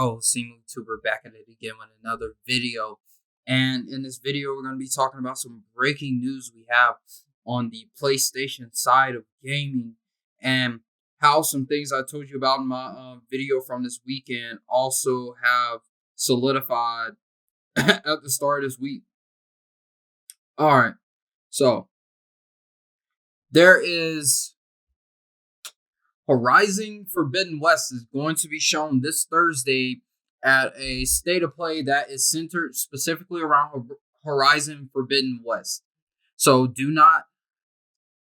Oh, Seemlytuber back at it again with another video. And in this video, we're going to be talking about some breaking news we have on the PlayStation side of gaming and how some things I told you about in my video from this weekend also have solidified at the start of this week. All right. So there is Horizon Forbidden West is going to be shown this Thursday at a state of play that is centered specifically around Horizon Forbidden West. So do not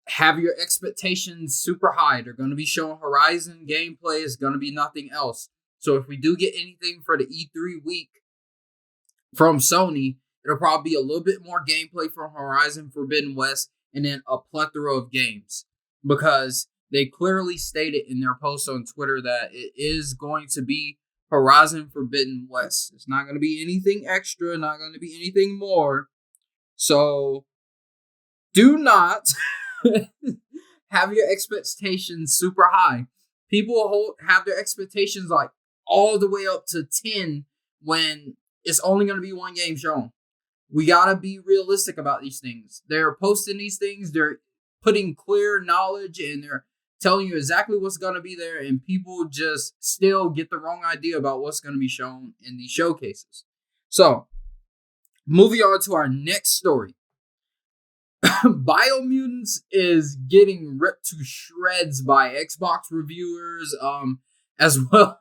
have your expectations super high. They're going to be showing Horizon gameplay. Is going to be nothing else. So if we do get anything for the E3 week from Sony, it'll probably be a little bit more gameplay from Horizon Forbidden West and then a plethora of games, because they clearly stated in their post on Twitter that it is going to be Horizon Forbidden West. It's not going to be anything extra, not going to be anything more. So do not have your expectations super high. People have their expectations like all the way up to 10 when it's only going to be one game shown. We got to be realistic about these things. They're posting these things. They're putting clear knowledge and they're telling you exactly what's going to be there, and people just still get the wrong idea about what's going to be shown in these showcases. So, moving on to our next story. Biomutants is getting ripped to shreds by Xbox reviewers, as well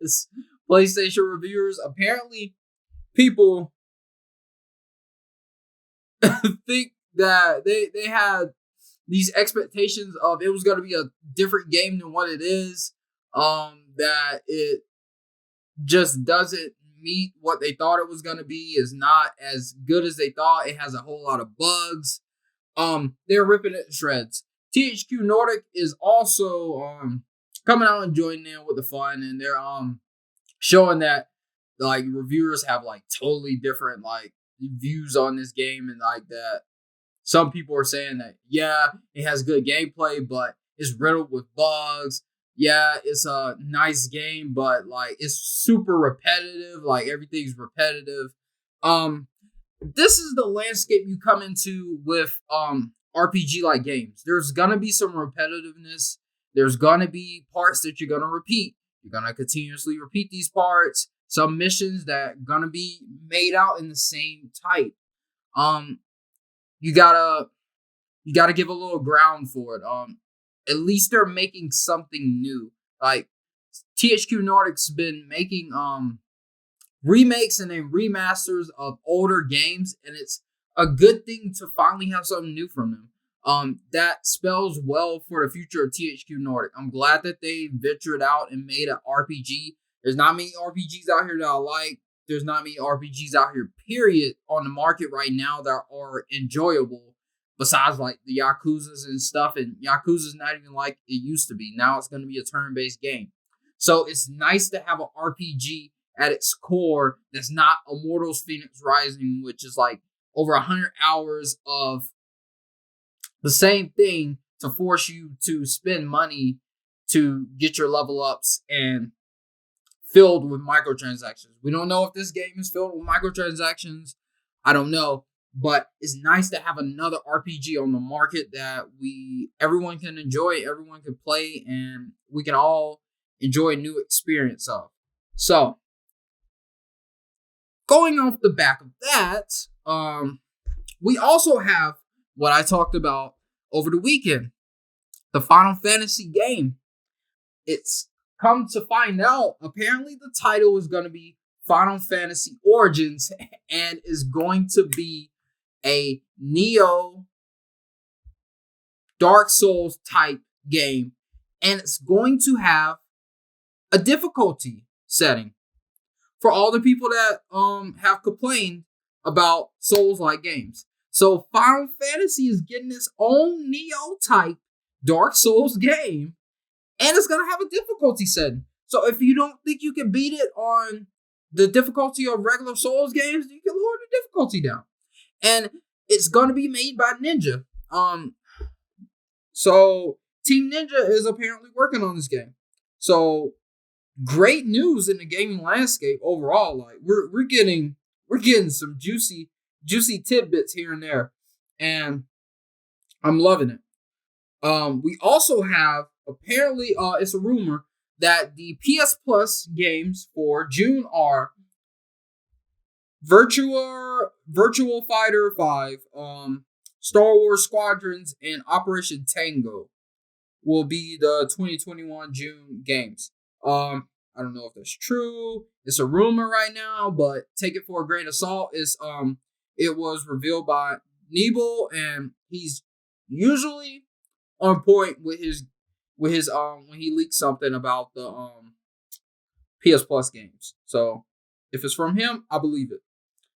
as PlayStation reviewers. Apparently, people think that they had these expectations of it was going to be a different game than what it is, that it just doesn't meet what they thought it was going to be, is not as good as they thought. It has a whole lot of bugs. They're ripping it to shreds. THQ Nordic is also coming out and joining in with the fun, and they're showing that like reviewers have like totally different like views on this game, and like that some people are saying that, yeah, it has good gameplay, but it's riddled with bugs. Yeah, it's a nice game, but like it's super repetitive. Like everything's repetitive. This is the landscape you come into with RPG like games. There's gonna be some repetitiveness. There's gonna be parts that you're gonna repeat. You're gonna continuously repeat these parts. Some missions that gonna be made out in the same type. You gotta give a little ground for it. At least they're making something new. Like THQ Nordic's been making remakes and then remasters of older games, and it's a good thing to finally have something new from them. That spells well for the future of THQ Nordic. I'm glad that they ventured out and made an RPG. There's not many RPGs out here that I like. There's not many RPGs out here, period, on the market right now that are enjoyable, besides like the Yakuzas and stuff. And Yakuza's not even like it used to be. Now it's going to be a turn-based game. So it's nice to have an RPG at its core that's not Immortals Phoenix Rising, which is like over 100 hours of the same thing to force you to spend money to get your level ups and filled with microtransactions. We don't know if this game is filled with microtransactions. I don't know. But it's nice to have another RPG on the market that everyone can enjoy, everyone can play, and we can all enjoy a new experience of. So, going off the back of that, we also have what I talked about over the weekend, the Final Fantasy game. It's come to find out, apparently the title is going to be Final Fantasy Origins and is going to be a Neo Dark Souls type game, and it's going to have a difficulty setting for all the people that have complained about Souls-like games. So Final Fantasy is getting its own Neo type Dark Souls game, and it's going to have a difficulty setting. So if you don't think you can beat it on the difficulty of regular Souls games, you can lower the difficulty down. And it's going to be made by Ninja. So Team Ninja is apparently working on this game. So great news in the gaming landscape overall. Like we're getting some juicy tidbits here and there, and I'm loving it. We also have, apparently, it's a rumor that the PS Plus games for June are Virtual Fighter 5, Star Wars Squadrons, and Operation Tango will be the 2021 June games. I don't know if that's true. It's a rumor right now, but take it for a grain of salt. It was revealed by Nebel, and he's usually on point with his when he leaks something about the PS Plus games. So if it's from him, I believe it.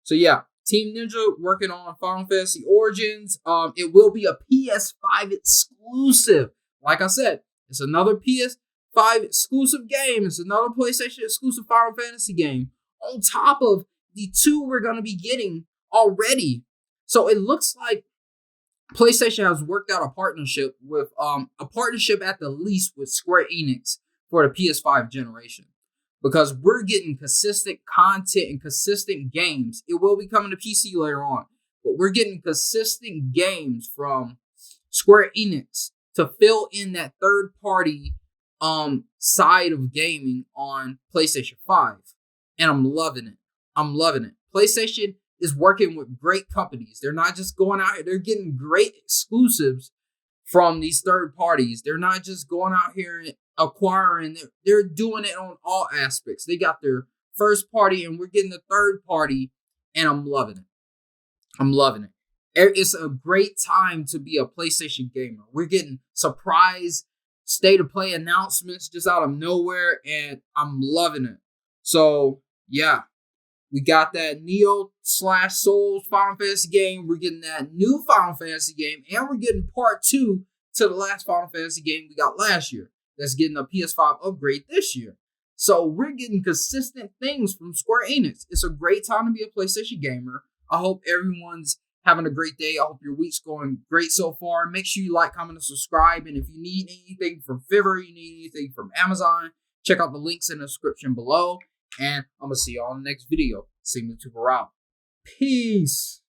So yeah, Team Ninja working on Final Fantasy Origins. It will be a PS5 exclusive. Like I said, it's another PS5 exclusive game. It's another PlayStation exclusive Final Fantasy game on top of the two we're gonna be getting already. So it looks like PlayStation has worked out a partnership at the least with Square Enix for the PS5 generation, because we're getting consistent content and consistent games. It will be coming to PC later on, but we're getting consistent games from Square Enix to fill in that third party side of gaming on PlayStation 5. And I'm loving it. PlayStation is working with great companies. They're not just going out here, they're getting great exclusives from these third parties. They're not just going out here and acquiring, they're doing it on all aspects. They got their first party and we're getting the third party, and I'm loving it. It's a great time to be a PlayStation gamer. We're getting surprise state of play announcements just out of nowhere, and I'm loving it. So yeah, we got that Neo/Souls Final Fantasy game. We're getting that new Final Fantasy game, and we're getting part 2 to the last Final Fantasy game we got last year. That's getting a PS5 upgrade this year. So we're getting consistent things from Square Enix. It's a great time to be a PlayStation gamer. I hope everyone's having a great day. I hope your week's going great so far. Make sure you like, comment, and subscribe. And if you need anything from Fiverr, you need anything from Amazon, check out the links in the description below. And I'm going to see you all in the next video. Seemlytuber out. Peace.